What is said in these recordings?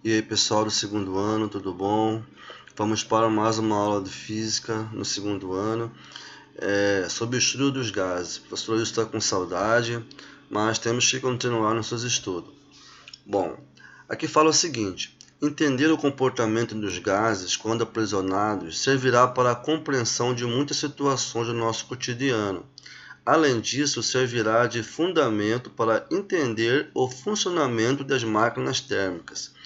E aí pessoal do segundo ano, tudo bom? Vamos para mais uma aula de física no segundo ano sobre o estudo dos gases. O professor está com saudade, mas temos que continuar nossos estudos. Bom, aqui fala o seguinte: entender o comportamento dos gases quando aprisionados servirá para a compreensão de muitas situações do nosso cotidiano. Além disso, servirá de fundamento para entender o funcionamento das máquinas térmicas.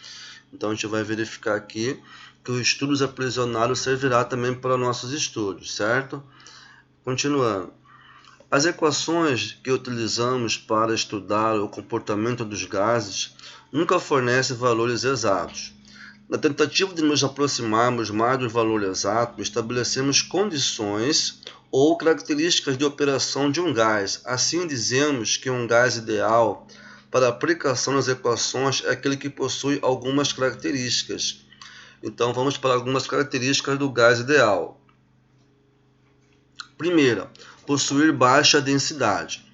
Então a gente vai verificar aqui que o estudo dos aprisionados servirá também para nossos estudos, certo? Continuando. As equações que utilizamos para estudar o comportamento dos gases nunca fornecem valores exatos. Na tentativa de nos aproximarmos mais do valor exato, estabelecemos condições ou características de operação de um gás. Assim, dizemos que um gás ideal para a aplicação das equações é aquele que possui algumas características. Então, vamos para algumas características do gás ideal. Primeira, possuir baixa densidade.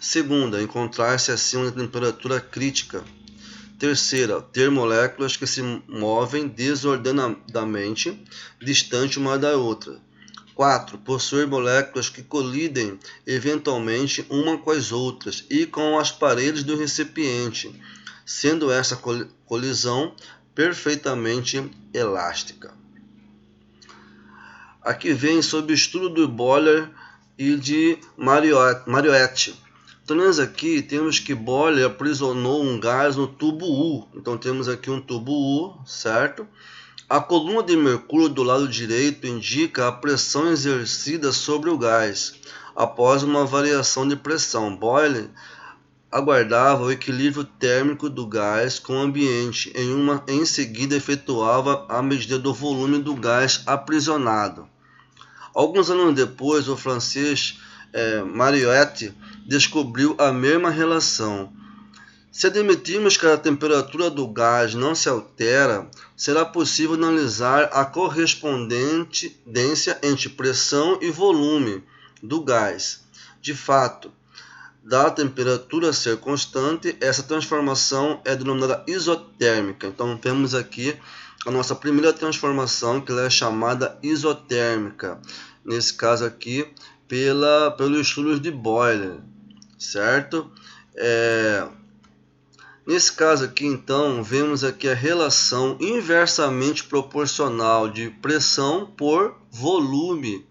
Segunda, encontrar-se acima da temperatura crítica. Terceira, ter moléculas que se movem desordenadamente, distante uma da outra. 4. Possuir moléculas que colidem eventualmente uma com as outras e com as paredes do recipiente, sendo essa colisão perfeitamente elástica. Aqui vem sobre o estudo do Boiler e de Mariotti. Então, nós aqui temos que Boiler aprisionou um gás no tubo U. Então, temos aqui um tubo U, certo? A coluna de mercúrio do lado direito indica a pressão exercida sobre o gás após uma variação de pressão. Boiler aguardava o equilíbrio térmico do gás com o ambiente. Em seguida, efetuava a medida do volume do gás aprisionado. Alguns anos depois, o francês Mariotti descobriu a mesma relação. Se admitirmos que a temperatura do gás não se altera, será possível analisar a correspondência entre pressão e volume do gás. De fato, da temperatura ser constante, essa transformação é denominada isotérmica. Então, temos aqui a nossa primeira transformação, que ela é chamada isotérmica. Nesse caso aqui, pelo estudo de Boiler, certo? Nesse caso aqui, então, vemos aqui a relação inversamente proporcional de pressão por volume.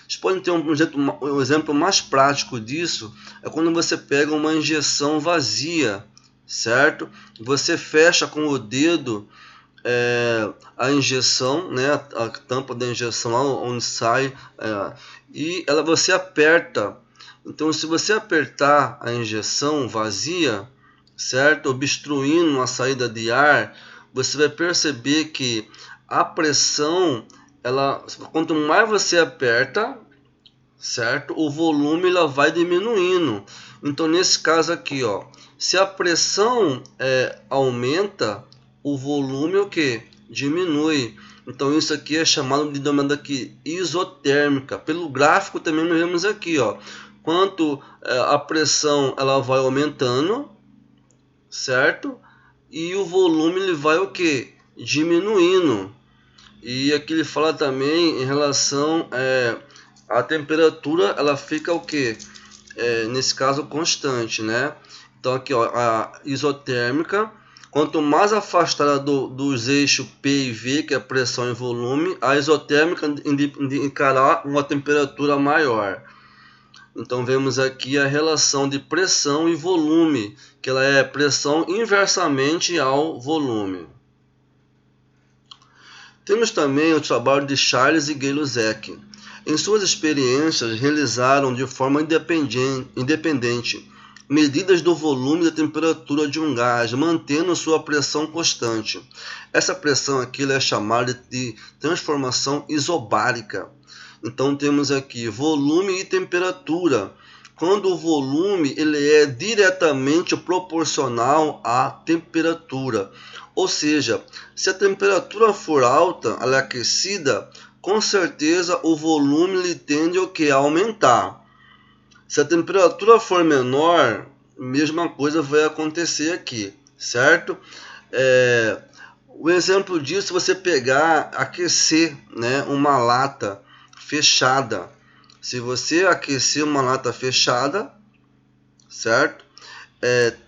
Vocês podem ter um exemplo mais prático disso, é quando você pega uma injeção vazia, certo? Você fecha com o dedo a injeção, né, a tampa da injeção lá onde sai, e você aperta. Então, se você apertar a injeção vazia, certo, obstruindo a saída de ar, você vai perceber que a pressão, quanto mais você aperta, certo, o volume ela vai diminuindo. Então, nesse caso aqui, ó, se a pressão aumenta, o volume o que? Diminui. Então, isso aqui é chamado de denominada aqui isotérmica. Pelo gráfico também nós vemos aqui, ó, quanto a pressão ela vai aumentando, certo? E o volume ele vai o que? Diminuindo. E aqui ele fala também em relação a temperatura, ela fica o que? Nesse caso constante, né? Então aqui, ó, a isotérmica, quanto mais afastada dos eixos P e V, que é pressão e volume, a isotérmica indicará uma temperatura maior. Então vemos aqui a relação de pressão e volume, que ela é pressão inversamente ao volume. Temos também o trabalho de Charles e Gay-Lussac. Em suas experiências, realizaram de forma independente medidas do volume e da temperatura de um gás, mantendo sua pressão constante. Essa pressão aqui é chamada de transformação isobárica. Então temos aqui volume e temperatura. Quando o volume ele é diretamente proporcional à temperatura. Ou seja, se a temperatura for alta, ela é aquecida, com certeza o volume ele tende a aumentar. Se a temperatura for menor, mesma coisa vai acontecer aqui, certo? O exemplo disso é você pegar, aquecer, né, uma lata fechada. Se você aquecer uma lata fechada, certo?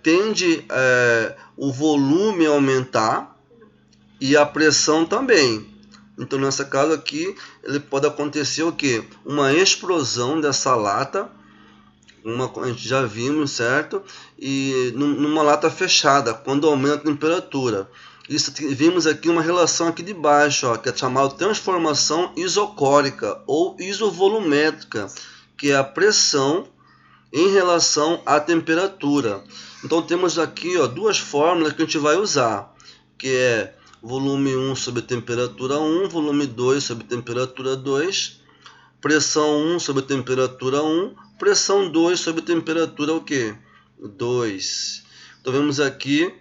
Tende o volume a aumentar e a pressão também. Então, nessa caso aqui, ele pode acontecer o quê? Uma explosão dessa lata, a gente já vimos, certo? E numa lata fechada, quando aumenta a temperatura. Isso, vimos aqui uma relação aqui de baixo, ó, que é chamada transformação isocórica ou isovolumétrica, que é a pressão em relação à temperatura. Então temos aqui, ó, duas fórmulas que a gente vai usar, que é volume 1 sobre temperatura 1, volume 2 sobre temperatura 2, pressão 1 sobre temperatura 1, pressão 2 sobre temperatura o quê? 2. Então vemos aqui,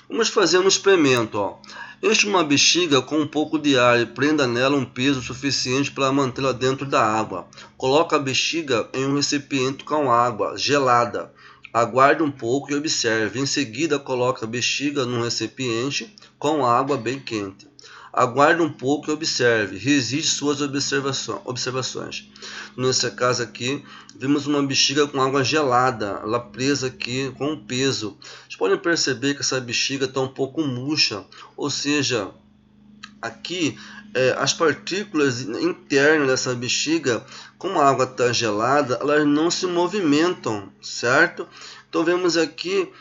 vamos fazer um experimento, ó. Enche uma bexiga com um pouco de ar e prenda nela um peso suficiente para mantê-la dentro da água. Coloque a bexiga em um recipiente com água gelada. Aguarde um pouco e observe. Em seguida, coloque a bexiga num recipiente com água bem quente. Aguarde um pouco e observe. Registre suas observações. Nesse caso aqui, vimos uma bexiga com água gelada, ela presa aqui com um peso. Vocês podem perceber que essa bexiga está um pouco murcha, ou seja, aqui as partículas internas dessa bexiga, como a água está gelada, elas não se movimentam, certo? Então vemos aqui,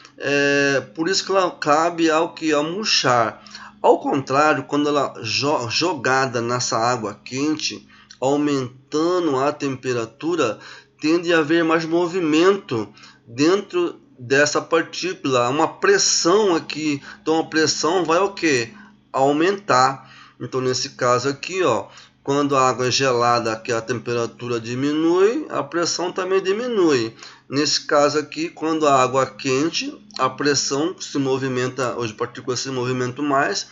por isso que ela cabe ao murchar. Ao contrário, quando ela jogada nessa água quente, aumentando a temperatura, tende a haver mais movimento dentro dessa partícula, uma pressão aqui. Então a pressão vai o quê? Aumentar. Então nesse caso aqui, ó, quando a água é gelada, aqui a temperatura diminui, a pressão também diminui. Nesse caso aqui, quando a água é quente, a pressão se movimenta, as partículas se movimentam mais,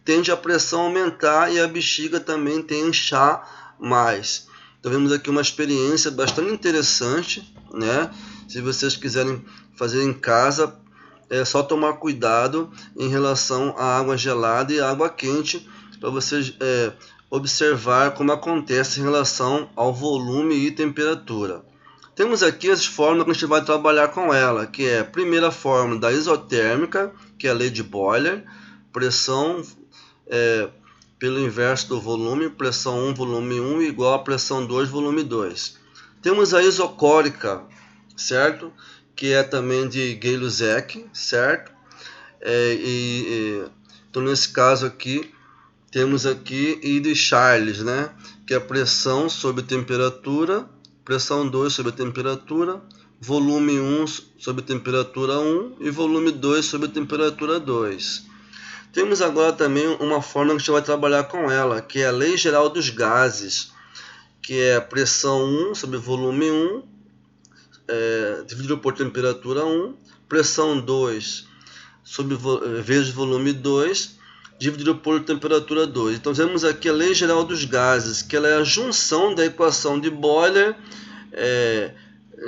tende a pressão a aumentar e a bexiga também tende a inchar mais. Então vemos aqui uma experiência bastante interessante, né? Se vocês quiserem fazer em casa, é só tomar cuidado em relação à água gelada e à água quente, para vocês observar como acontece em relação ao volume e temperatura. Temos aqui as fórmulas que a gente vai trabalhar com ela, que é a primeira fórmula da isotérmica, que é a lei de Boiler, pressão pelo inverso do volume, pressão 1, volume 1, igual a pressão 2, volume 2. Temos a isocórica, certo? Que é também de Gay-Lussac, certo? Então, nesse caso aqui, temos aqui e de Charles, né? Que é a pressão sobre temperatura, pressão 2 sobre temperatura, volume 1 sobre temperatura 1 e volume 2 sobre temperatura 2. Temos agora também uma fórmula que a gente vai trabalhar com ela, que é a lei geral dos gases, que é a pressão 1 sobre volume 1, dividido por temperatura 1, pressão 2 sobre vezes volume 2, dividido por temperatura 2. Então temos aqui a lei geral dos gases, que ela é a junção da equação de Boiler,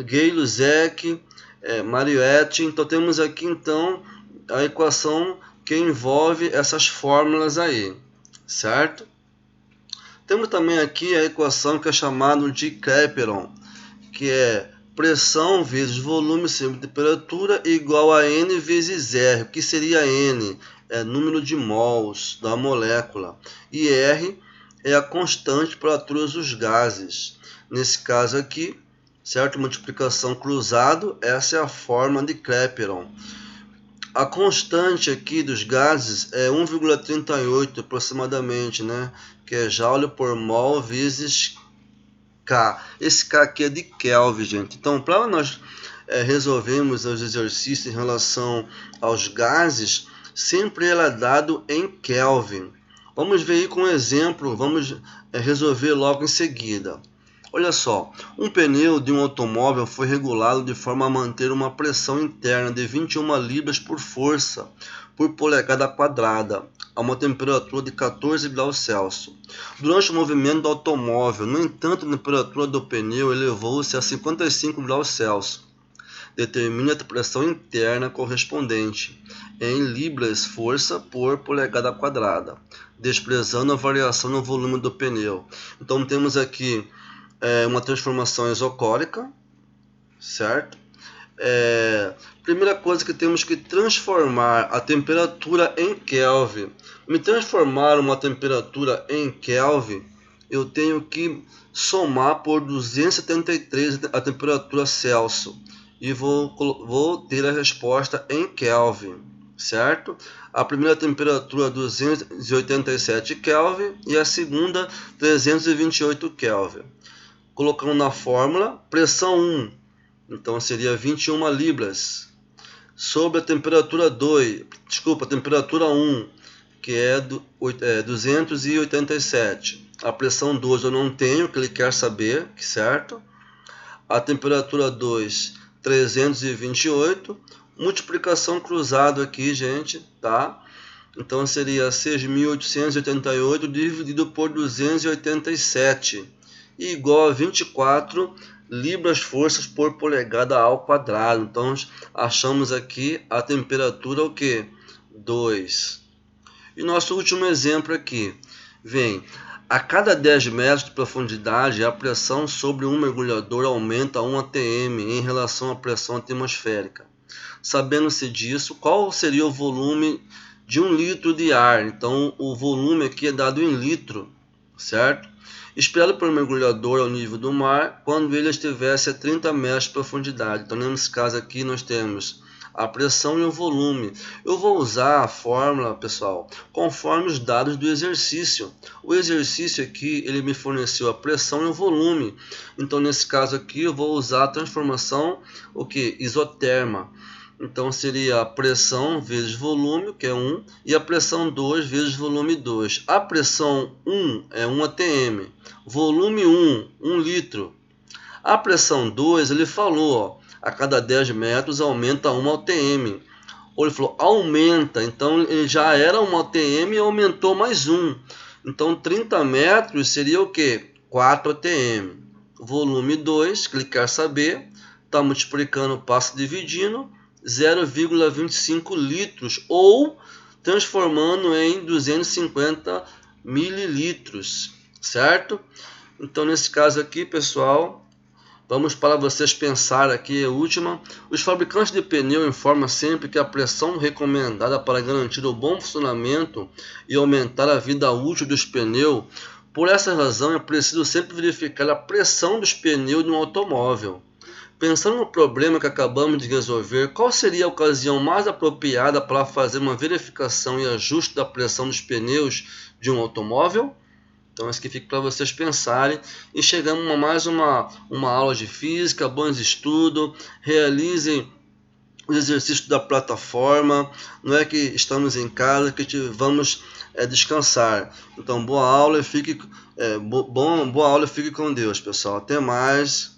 Gay-Lussac, Mariotti. Então temos aqui então a equação que envolve essas fórmulas aí, certo? Temos também aqui a equação que é chamada de Clapeyron, que é pressão vezes volume sobre temperatura igual a N vezes R. O que seria N? É número de mols da molécula. E R é a constante para todos os gases. Nesse caso aqui, certo? Multiplicação cruzado, essa é a forma de Clapeyron. A constante aqui dos gases é 1,38 aproximadamente, né? Que é Joule por mol vezes K. Esse K aqui é de Kelvin, gente. Então, para nós resolvermos os exercícios em relação aos gases, sempre ele é dado em Kelvin. Vamos ver aí com um exemplo, vamos resolver logo em seguida. Olha só, um pneu de um automóvel foi regulado de forma a manter uma pressão interna de 21 libras por força por polegada quadrada, a uma temperatura de 14 graus Celsius. Durante o movimento do automóvel, no entanto, a temperatura do pneu elevou-se a 55 graus Celsius. Determine a pressão interna correspondente em libras força por polegada quadrada, desprezando a variação no volume do pneu. Então temos aqui uma transformação isocórica, certo? Primeira coisa que temos que transformar a temperatura em Kelvin. Me transformar uma temperatura em Kelvin, eu tenho que somar por 273 a temperatura Celsius e vou ter a resposta em Kelvin, certo? A primeira temperatura 287 Kelvin e a segunda 328 Kelvin. Colocando na fórmula, pressão 1, então seria 21 libras, sobre a temperatura 1, que é 287. A pressão 2 eu não tenho, que ele quer saber, certo? A temperatura 2, 328. Multiplicação cruzada aqui, gente, tá? Então seria 6.888 dividido por 287, igual a 24 libras forças por polegada ao quadrado. Então achamos aqui a temperatura o que? 2. E nosso último exemplo aqui, vem, a cada 10 metros de profundidade a pressão sobre um mergulhador aumenta 1 atm em relação à pressão atmosférica. Sabendo-se disso, qual seria o volume de 1 litro de ar? Então o volume aqui é dado em litro, certo? Esperado por um mergulhador ao nível do mar quando ele estivesse a 30 metros de profundidade. Então nesse caso aqui nós temos a pressão e o volume. Eu vou usar a fórmula, pessoal, conforme os dados do exercício. O exercício aqui, ele me forneceu a pressão e o volume. Então, nesse caso aqui, eu vou usar a transformação, isoterma. Então, seria a pressão vezes volume, que é 1, e a pressão 2 vezes volume 2. A pressão 1 é 1 atm, volume 1, 1 litro. A pressão 2, ele falou, a cada 10 metros aumenta 1 atm. Ou ele falou, aumenta, então ele já era 1 atm e aumentou mais 1. Então 30 metros seria o que? 4 atm. Volume 2, que ele quer saber, está multiplicando, passa dividindo, 0,25 litros, ou transformando em 250 mililitros, certo? Então nesse caso aqui, pessoal, vamos para vocês pensar aqui a última. Os fabricantes de pneu informam sempre que a pressão recomendada para garantir o bom funcionamento e aumentar a vida útil dos pneus. Por essa razão é preciso sempre verificar a pressão dos pneus de um automóvel. Pensando no problema que acabamos de resolver, qual seria a ocasião mais apropriada para fazer uma verificação e ajuste da pressão dos pneus de um automóvel? Então, isso que fica para vocês pensarem. E chegamos a mais uma aula de física. Bons estudos. Realizem os exercícios da plataforma. Não é que estamos em casa que vamos descansar. Então, boa aula e fique com Deus, pessoal. Até mais.